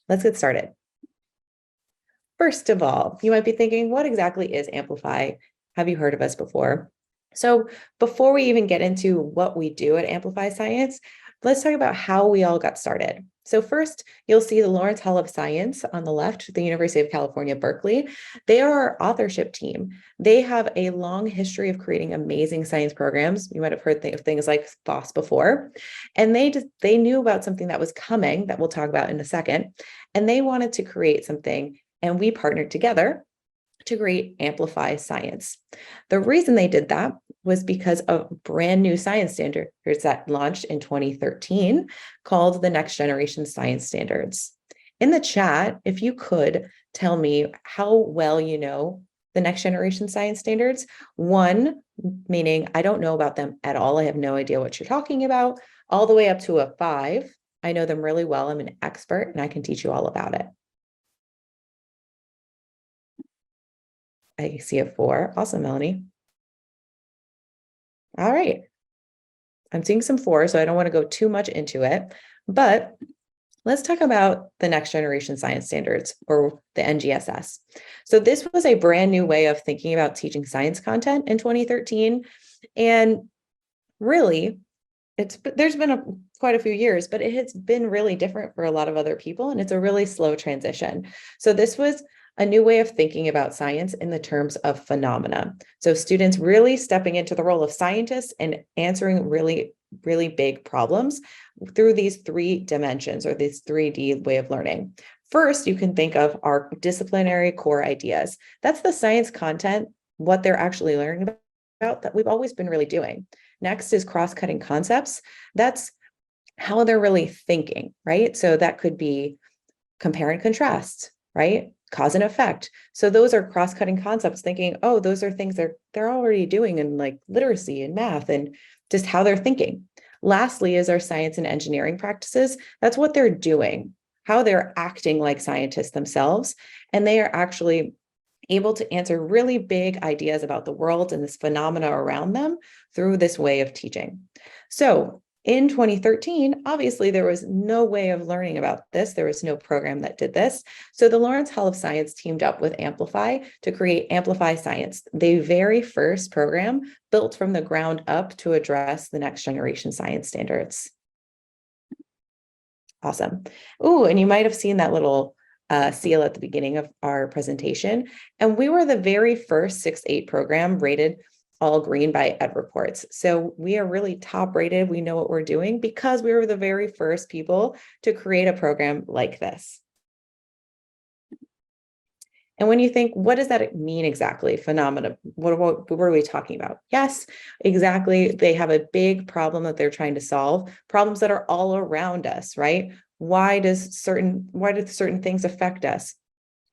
let's get started. First of all, you might be thinking, what exactly is Amplify? Have you heard of us before? So before we even get into what we do at Amplify Science, let's talk about how we all got started. So first, you'll see the Lawrence Hall of Science on the left, the University of California, Berkeley. They are our authorship team. They have a long history of creating amazing science programs. You might have heard of things like FOSS before. And they knew about something that was coming that we'll talk about in a second. And they wanted to create something, and we partnered together to create Amplify Science. The reason they did that was because of brand new science standards that launched in 2013 called the Next Generation Science Standards. In the chat, if you could tell me how well you know the Next Generation Science Standards. 1, meaning I don't know about them at all. I have no idea what you're talking about, all the way up to a 5. I know them really well. I'm an expert and I can teach you all about it. I see a 4. Awesome, Melanie. All right. I'm seeing some 4, so I don't want to go too much into it, but let's talk about the Next Generation Science Standards, or the NGSS. So this was a brand new way of thinking about teaching science content in 2013. And really, there's been quite a few years, but it has been really different for a lot of other people, and it's a really slow transition. So this was a new way of thinking about science in the terms of phenomena. So students really stepping into the role of scientists and answering really, really big problems through these 3 dimensions, or this 3D way of learning. First, you can think of our disciplinary core ideas. That's the science content, what they're actually learning about that we've always been really doing. Next is cross-cutting concepts. That's how they're really thinking, right? So that could be compare and contrast, right? Cause and effect. So those are cross-cutting concepts, thinking, oh, those are things they're already doing in like literacy and math and just how they're thinking. Lastly is our science and engineering practices. That's what they're doing, how they're acting like scientists themselves. And they are actually able to answer really big ideas about the world and this phenomena around them through this way of teaching. So in 2013, obviously, there was no way of learning about this. There was no program that did this. So the Lawrence Hall of Science teamed up with Amplify to create Amplify Science, the very first program built from the ground up to address the next generation science standards. Awesome. Oh, and you might have seen that little seal at the beginning of our presentation. And we were the very first 6-8 program rated all green by Ed Reports. So we are really top rated. We know what we're doing because we were the very first people to create a program like this. And when you think, what does that mean exactly? Phenomena, what are we talking about? Yes, exactly. They have a big problem that they're trying to solve, problems that are all around us, right? Why do certain things affect us,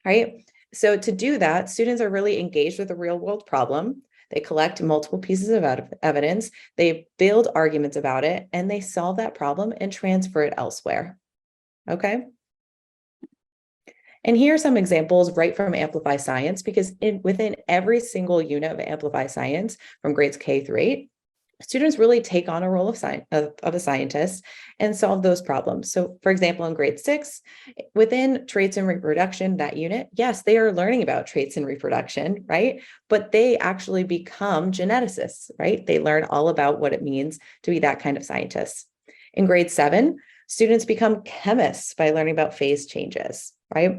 right? So to do that, students are really engaged with a real world problem. They collect multiple pieces of evidence, they build arguments about it, and they solve that problem and transfer it elsewhere. Okay. And here are some examples right from Amplify Science, because within every single unit of Amplify Science, from grades K through 8, students really take on a role of a scientist and solve those problems. So for example, in grade 6, within traits and reproduction, that unit, yes, they are learning about traits and reproduction, right? But they actually become geneticists, right? They learn all about what it means to be that kind of scientist. In grade 7, students become chemists by learning about phase changes, right?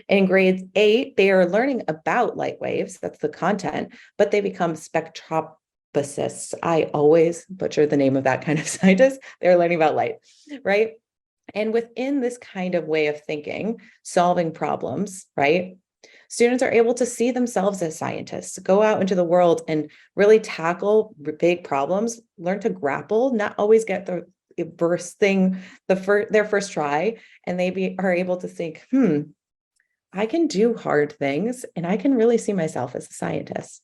And in grade 8, they are learning about light waves, that's the content, but they become spectrophysicists. I always butcher the name of that kind of scientist. They're learning about light, right? And within this kind of way of thinking, solving problems, right? Students are able to see themselves as scientists, go out into the world and really tackle big problems, learn to grapple, not always get the first thing, their first try, and they are able to think, I can do hard things and I can really see myself as a scientist.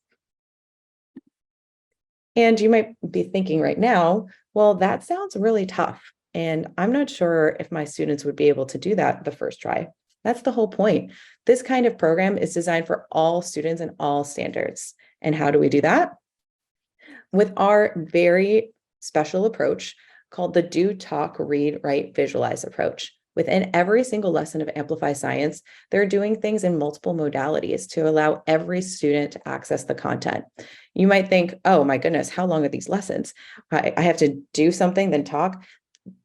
And you might be thinking right now, well, that sounds really tough. And I'm not sure if my students would be able to do that the first try. That's the whole point. This kind of program is designed for all students and all standards. And how do we do that? With our very special approach called the do, talk, read, write, visualize approach. Within every single lesson of Amplify Science, they're doing things in multiple modalities to allow every student to access the content. You might think, oh my goodness, how long are these lessons? I have to do something, then talk.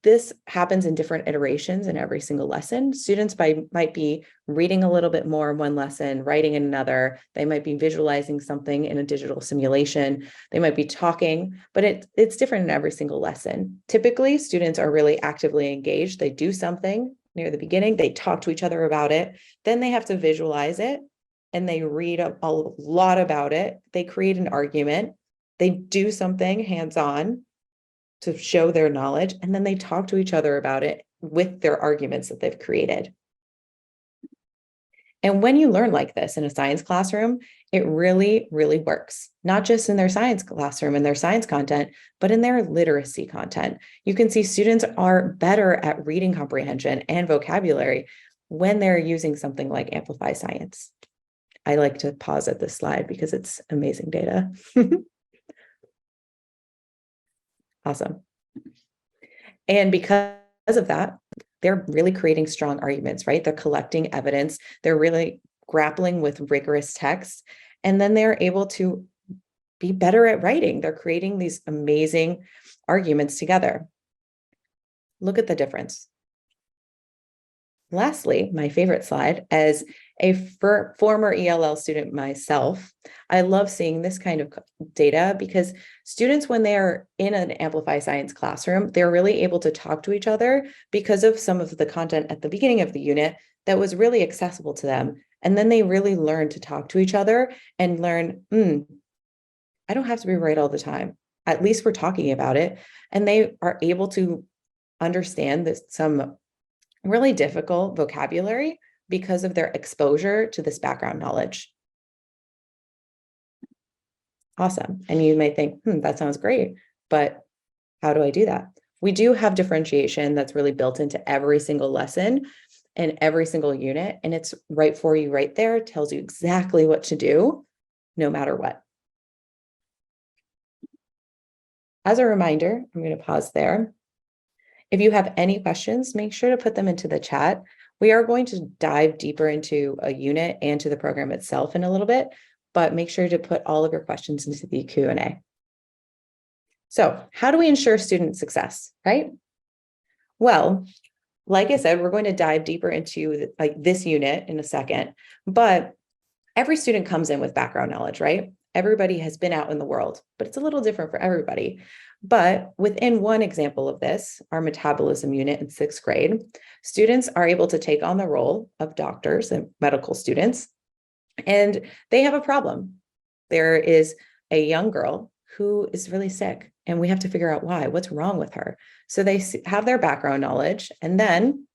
This happens in different iterations in every single lesson. Students might be reading a little bit more in one lesson, writing in another. They might be visualizing something in a digital simulation. They might be talking, but it's different in every single lesson. Typically, students are really actively engaged. They do something near the beginning. They talk to each other about it. Then they have to visualize it and they read a lot about it. They create an argument. They do something hands-on to show their knowledge, and then they talk to each other about it with their arguments that they've created. And when you learn like this in a science classroom, it really, really works, not just in their science classroom and their science content, but in their literacy content. You can see students are better at reading comprehension and vocabulary when they're using something like Amplify Science. I like to pause at this slide because it's amazing data. Awesome. And because of that, they're really creating strong arguments, right? They're collecting evidence. They're really grappling with rigorous texts. And then they're able to be better at writing. They're creating these amazing arguments together. Look at the difference. Lastly, my favorite slide, as a former ELL student myself, I love seeing this kind of data because students, when they are in an Amplify Science classroom, they're really able to talk to each other because of some of the content at the beginning of the unit that was really accessible to them. And then they really learn to talk to each other and learn, I don't have to be right all the time. At least we're talking about it. And they are able to understand that some really difficult vocabulary because of their exposure to this background knowledge. Awesome. And you may think, that sounds great, but how do I do that? We do have differentiation that's really built into every single lesson and every single unit, and it's right for you right there. It tells you exactly what to do, no matter what. As a reminder, I'm going to pause there. If you have any questions, make sure to put them into the chat. We are going to dive deeper into a unit and to the program itself in a little bit, but make sure to put all of your questions into the Q&A. So how do we ensure student success, right? Well, like I said, we're going to dive deeper into this unit in a second, but every student comes in with background knowledge, right? Everybody has been out in the world, but it's a little different for everybody. But within one example of this, our metabolism unit in 6th grade, students are able to take on the role of doctors and medical students, and they have a problem. There is a young girl who is really sick, and we have to figure out why, what's wrong with her. So they have their background knowledge, and then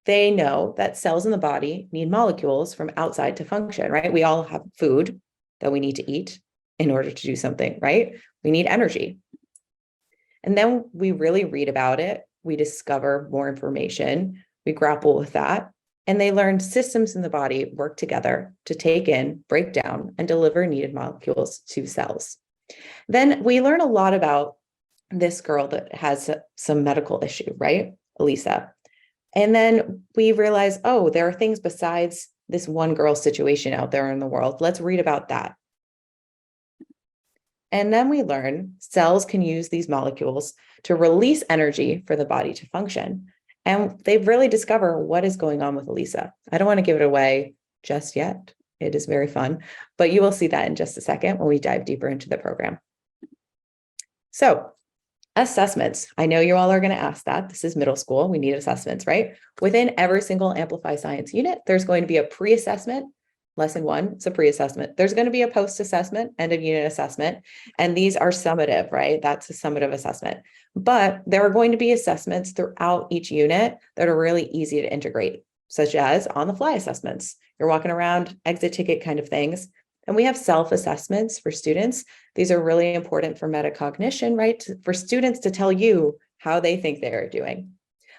they know that cells in the body need molecules from outside to function, right? We all have food that we need to eat in order to do something, right? We need energy. And then we really read about it. We discover more information. We grapple with that. And they learn systems in the body work together to take in, break down, and deliver needed molecules to cells. Then we learn a lot about this girl that has some medical issue, right? Elisa. And then we realize, oh, there are things besides this one girl situation out there in the world. Let's read about that. And then we learn cells can use these molecules to release energy for the body to function. And they really discover what is going on with Elisa. I don't want to give it away just yet. It is very fun, but you will see that in just a second when we dive deeper into the program. So assessments. I know you all are going to ask that. This is middle school. We need assessments, right? Within every single Amplify Science unit, there's going to be a pre-assessment. Lesson 1, it's a pre-assessment. There's going to be a post-assessment, end of unit assessment, and these are summative, right? That's a summative assessment. But there are going to be assessments throughout each unit that are really easy to integrate, such as on-the-fly assessments. You're walking around, exit ticket kind of things. And we have self-assessments for students. These are really important for metacognition, right? For students to tell you how they think they are doing.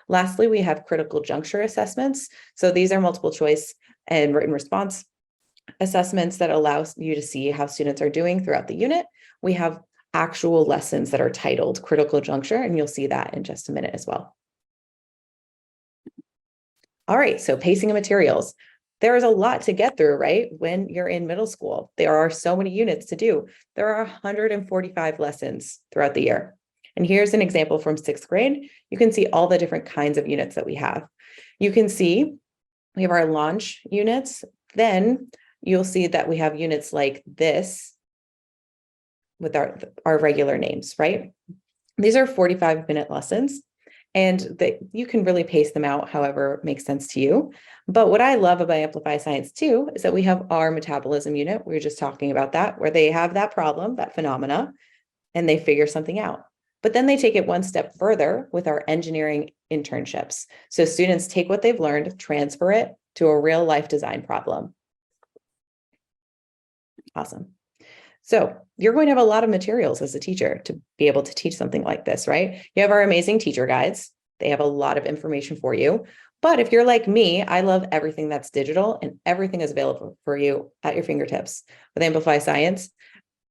Lastly, we have critical juncture assessments. So these are multiple choice and written response assessments that allow you to see how students are doing throughout the unit. We have actual lessons that are titled critical juncture, and you'll see that in just a minute as well. All right, so pacing of materials. There is a lot to get through, right? When you're in middle school, there are so many units to do. There are 145 lessons throughout the year. And here's an example from 6th grade. You can see all the different kinds of units that we have. You can see we have our launch units. Then you'll see that we have units like this with our regular names, right? These are 45-minute lessons, and you can really pace them out however it makes sense to you. But what I love about Amplify Science too is that we have our metabolism unit. We were just talking about that, where they have that problem, that phenomena, and they figure something out. But then they take it one step further with our engineering internships. So students take what they've learned, transfer it to a real life design problem. Awesome. So you're going to have a lot of materials as a teacher to be able to teach something like this, right? You have our amazing teacher guides. They have a lot of information for you. But if you're like me, I love everything that's digital, and everything is available for you at your fingertips. With Amplify Science,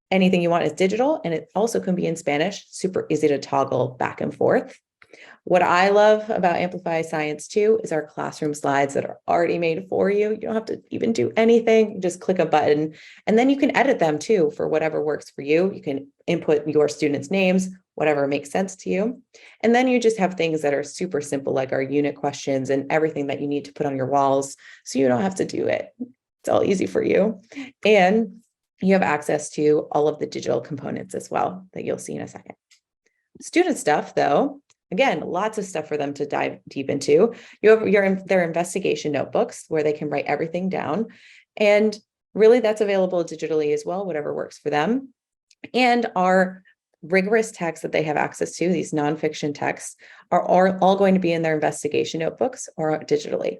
anything you want is digital, and it also can be in Spanish, super easy to toggle back and forth. What I love about Amplify Science too is our classroom slides that are already made for you. You don't have to even do anything, just click a button, and then you can edit them too for whatever works for you. You can input your students' names, whatever makes sense to you. And then you just have things that are super simple, like our unit questions and everything that you need to put on your walls, so you don't have to do it. It's all easy for you. And you have access to all of the digital components as well that you'll see in a second. Student stuff, though, again, lots of stuff for them to dive deep into. You have their investigation notebooks where they can write everything down. And really that's available digitally as well, whatever works for them. And our rigorous texts that they have access to, these nonfiction texts, are all going to be in their investigation notebooks or digitally.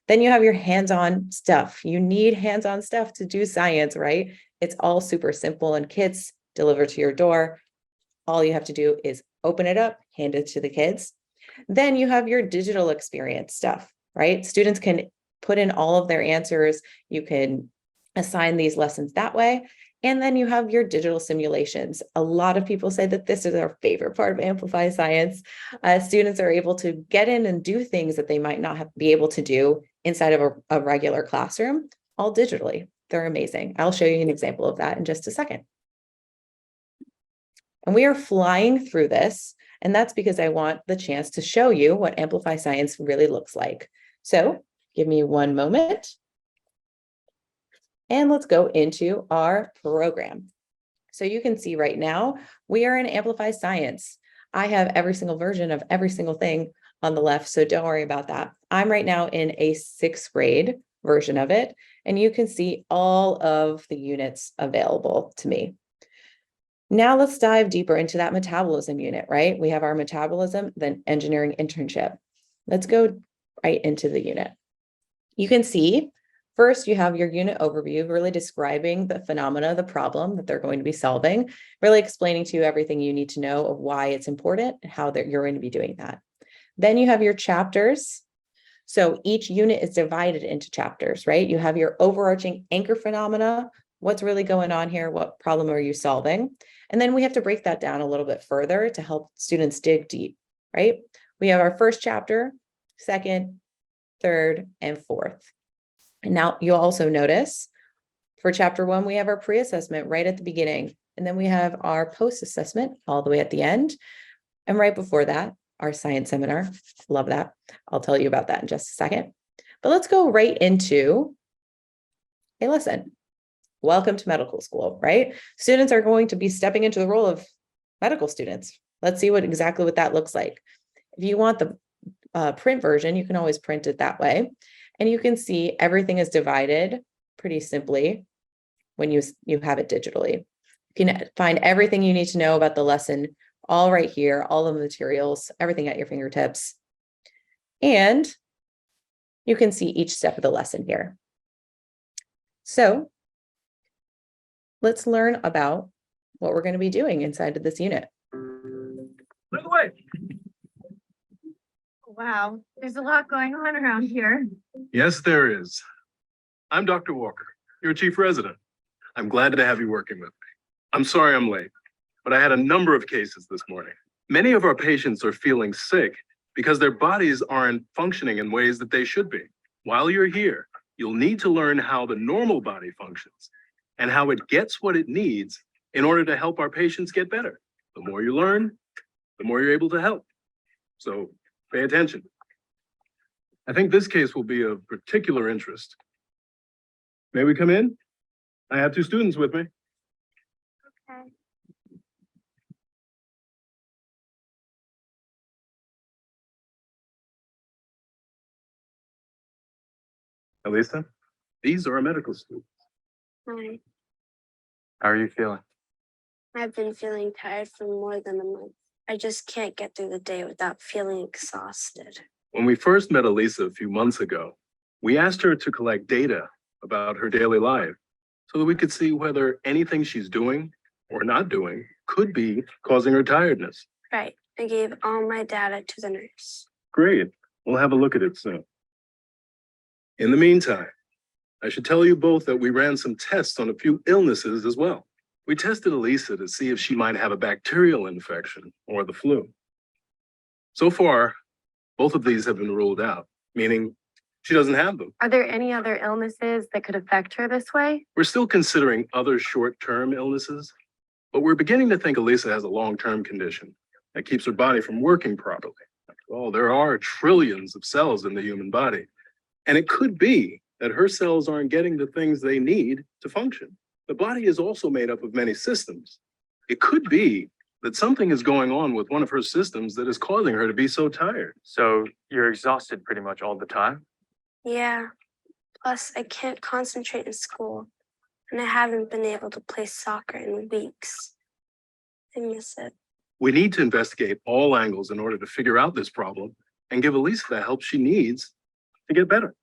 Then you have your hands-on stuff. You need hands-on stuff to do science, right? It's all super simple and kits delivered to your door. All you have to do is open it up, hand it to the kids. Then you have your digital experience stuff, right? Students can put in all of their answers. You can assign these lessons that way. And then you have your digital simulations. A lot of people say that this is our favorite part of Amplify Science. Students are able to get in and do things that they might not be able to do inside of a regular classroom, all digitally. They're amazing. I'll show you an example of that in just a second. And we are flying through this, and that's because I want the chance to show you what Amplify Science really looks like. So give me one moment. And let's go into our program. So you can see right now, we are in Amplify Science. I have every single version of every single thing on the left, so don't worry about that. I'm right now in a 6th grade version of it, and you can see all of the units available to me. Now let's dive deeper into that metabolism unit, right? We have our metabolism, then engineering internship. Let's go right into the unit. You can see first, you have your unit overview, really describing the phenomena, the problem that they're going to be solving, really explaining to you everything you need to know of why it's important and how you're going to be doing that. Then you have your chapters. So each unit is divided into chapters, right? You have your overarching anchor phenomena. What's really going on here? What problem are you solving? And then we have to break that down a little bit further to help students dig deep, right? We have our first chapter, second, third, and fourth. And now you'll also notice for chapter 1, we have our pre-assessment right at the beginning. And then we have our post-assessment all the way at the end. And right before that, our science seminar. Love that. I'll tell you about that in just a second. But let's go right into a lesson. Welcome to medical school, right? Students are going to be stepping into the role of medical students. Let's see exactly what that looks like. If you want the print version, you can always print it that way. And you can see everything is divided pretty simply when you have it digitally. You can find everything you need to know about the lesson all right here, all the materials, everything at your fingertips. And you can see each step of the lesson here. So let's learn about what we're going to be doing inside of this unit. By the way. Wow, there's a lot going on around here. Yes, there is. I'm Dr. Walker, your chief resident. I'm glad to have you working with me. I'm sorry I'm late, but I had a number of cases this morning. Many of our patients are feeling sick because their bodies aren't functioning in ways that they should be. While you're here, you'll need to learn how the normal body functions and how it gets what it needs in order to help our patients get better. The more you learn, the more you're able to help. So pay attention. I think this case will be of particular interest. May we come in? I have 2 students with me. Okay. Elisa, these are our medical students. Hi, How are you feeling? I've been feeling tired for more than a month. I just can't get through the day without feeling exhausted. When we first met Elisa a few months ago, we asked her to collect data about her daily life so that we could see whether anything she's doing or not doing could be causing her tiredness. Right, I gave all my data to the nurse. Great. We'll have a look at it soon. In the meantime, I should tell you both that we ran some tests on a few illnesses as well. We tested Elisa to see if she might have a bacterial infection or the flu. So far, both of these have been ruled out, meaning she doesn't have them. Are there any other illnesses that could affect her this way? We're still considering other short-term illnesses, but we're beginning to think Elisa has a long-term condition that keeps her body from working properly. After all, there are trillions of cells in the human body, and it could be that her cells aren't getting the things they need to function. The body is also made up of many systems. It could be that something is going on with one of her systems that is causing her to be so tired. So you're exhausted pretty much all the time? Yeah, plus I can't concentrate in school, and I haven't been able to play soccer in weeks. I miss it. We need to investigate all angles in order to figure out this problem and give Elisa the help she needs to get better.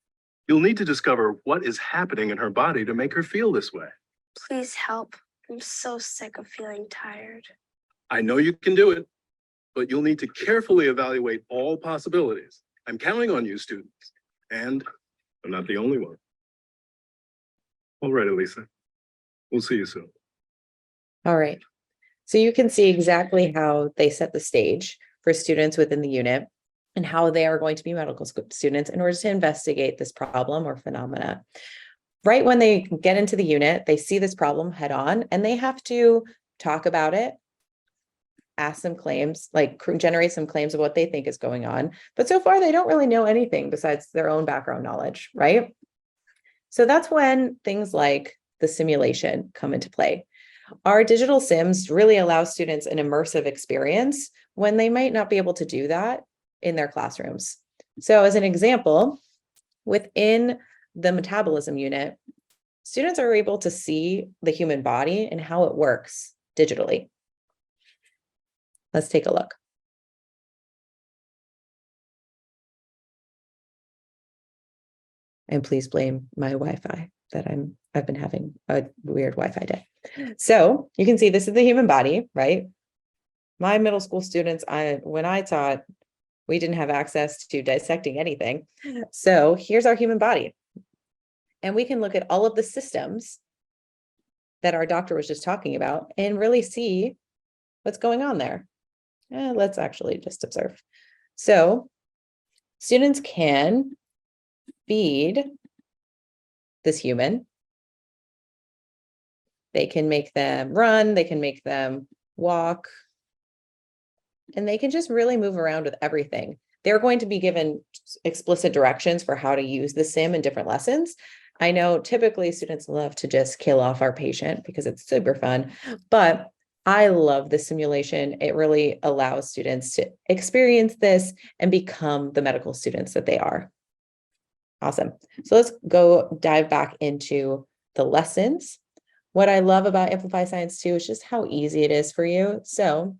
You'll need to discover what is happening in her body to make her feel this way. Please help. I'm so sick of feeling tired. I know you can do it, but you'll need to carefully evaluate all possibilities. I'm counting on you, students, and I'm not the only one. All right, Elisa. We'll see you soon. All right. So you can see exactly how they set the stage for students within the unit and how they are going to be medical students in order to investigate this problem or phenomena. Right when they get into the unit, they see this problem head on and they have to talk about it, ask some claims, like generate some claims of what they think is going on. But so far, they don't really know anything besides their own background knowledge, right? So that's when things like the simulation come into play. Our digital sims really allow students an immersive experience when they might not be able to do that in their classrooms. So as an example, within the metabolism unit, students are able to see the human body and how it works digitally. Let's take a look. And please blame my Wi-Fi that I've been having a weird Wi-Fi day. So you can see this is the human body, right? My middle school students, when I taught, we didn't have access to dissecting anything. So here's our human body. And we can look at all of the systems that our doctor was just talking about and really see what's going on there. Let's actually just observe. So students can feed this human. They can make them run, they can make them walk, and they can just really move around with everything. They're going to be given explicit directions for how to use the sim in different lessons. I know typically students love to just kill off our patient because it's super fun, but I love the simulation. It really allows students to experience this and become the medical students that they are. Awesome. So let's go dive back into the lessons. What I love about Amplify Science too is just how easy it is for you. So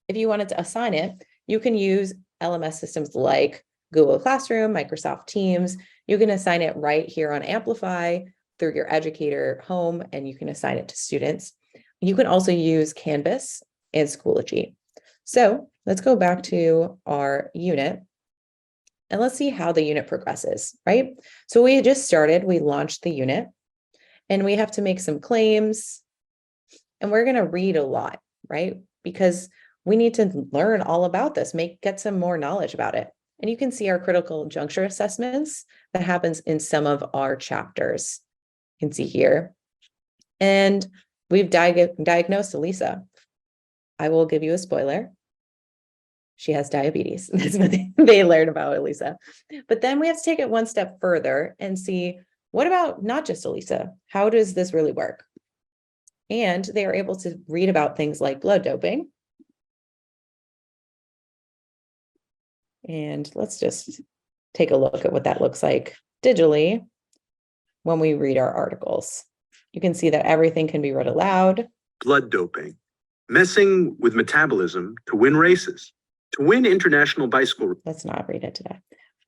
if you wanted to assign it, you can use LMS systems like Google Classroom, Microsoft Teams. You can assign it right here on Amplify through your educator home, and you can assign it to students. You can also use Canvas and Schoology. So let's go back to our unit and let's see how the unit progresses, right? So we just started, we launched the unit and we have to make some claims and we're going to read a lot, right? Because we need to learn all about this, get some more knowledge about it. And you can see our critical juncture assessments that happens in some of our chapters. You can see here. And we've diagnosed Elisa. I will give you a spoiler. She has diabetes. That's what they learned about Elisa. But then we have to take it one step further and see, what about not just Elisa? How does this really work? And they are able to read about things like blood doping. And let's just take a look at what that looks like digitally when we read our articles. You can see that everything can be read aloud. Blood doping, messing with metabolism to win races, to win international bicycle. Let's not read it today,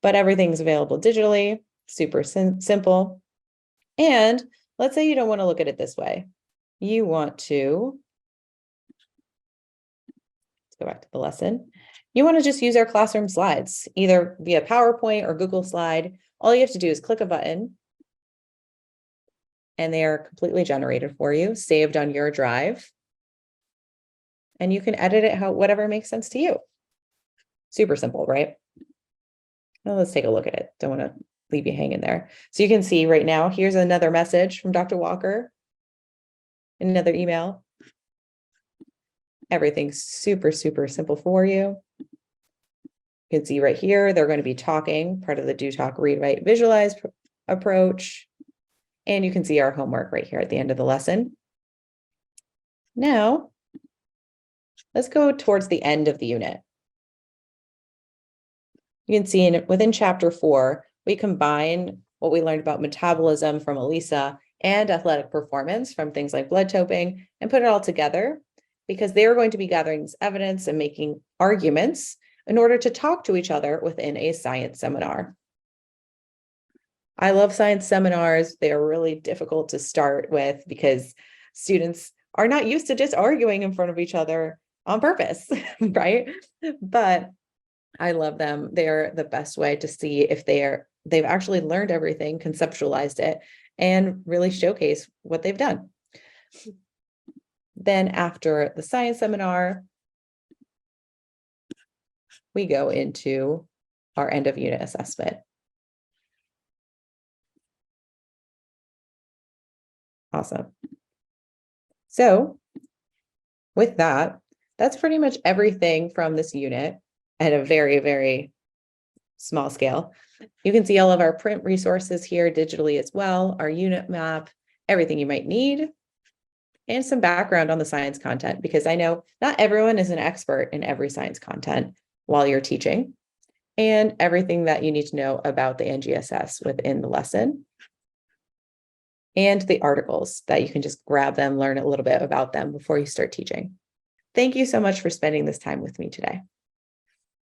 but everything's available digitally, super simple. And let's say you don't want to look at it this way. You want to, let's go back to the lesson. You want to just use our classroom slides, either via PowerPoint or Google Slide. All you have to do is click a button and they are completely generated for you, saved on your drive. And you can edit it whatever makes sense to you. Super simple, right? Well, let's take a look at it. Don't want to leave you hanging there. So you can see right now, here's another message from Dr. Walker. Another email. Everything's super, super simple for you. You can see right here, they're going to be talking, part of the do, talk, read, write, visualize approach. And you can see our homework right here at the end of the lesson. Now, let's go towards the end of the unit. You can see within chapter 4, we combine what we learned about metabolism from Elisa and athletic performance from things like blood doping and put it all together because they are going to be gathering this evidence and making arguments in order to talk to each other within a science seminar. I love science seminars. They are really difficult to start with because students are not used to just arguing in front of each other on purpose, right? But I love them. They're the best way to see if they've actually learned everything, conceptualized it, and really showcase what they've done. Then after the science seminar, we go into our end of unit assessment. Awesome. So with that, that's pretty much everything from this unit at a very, very small scale. You can see all of our print resources here digitally as well, our unit map, everything you might need, and some background on the science content, because I know not everyone is an expert in every science content while you're teaching, and everything that you need to know about the NGSS within the lesson, and the articles that you can just grab them, learn a little bit about them before you start teaching. Thank you so much for spending this time with me today.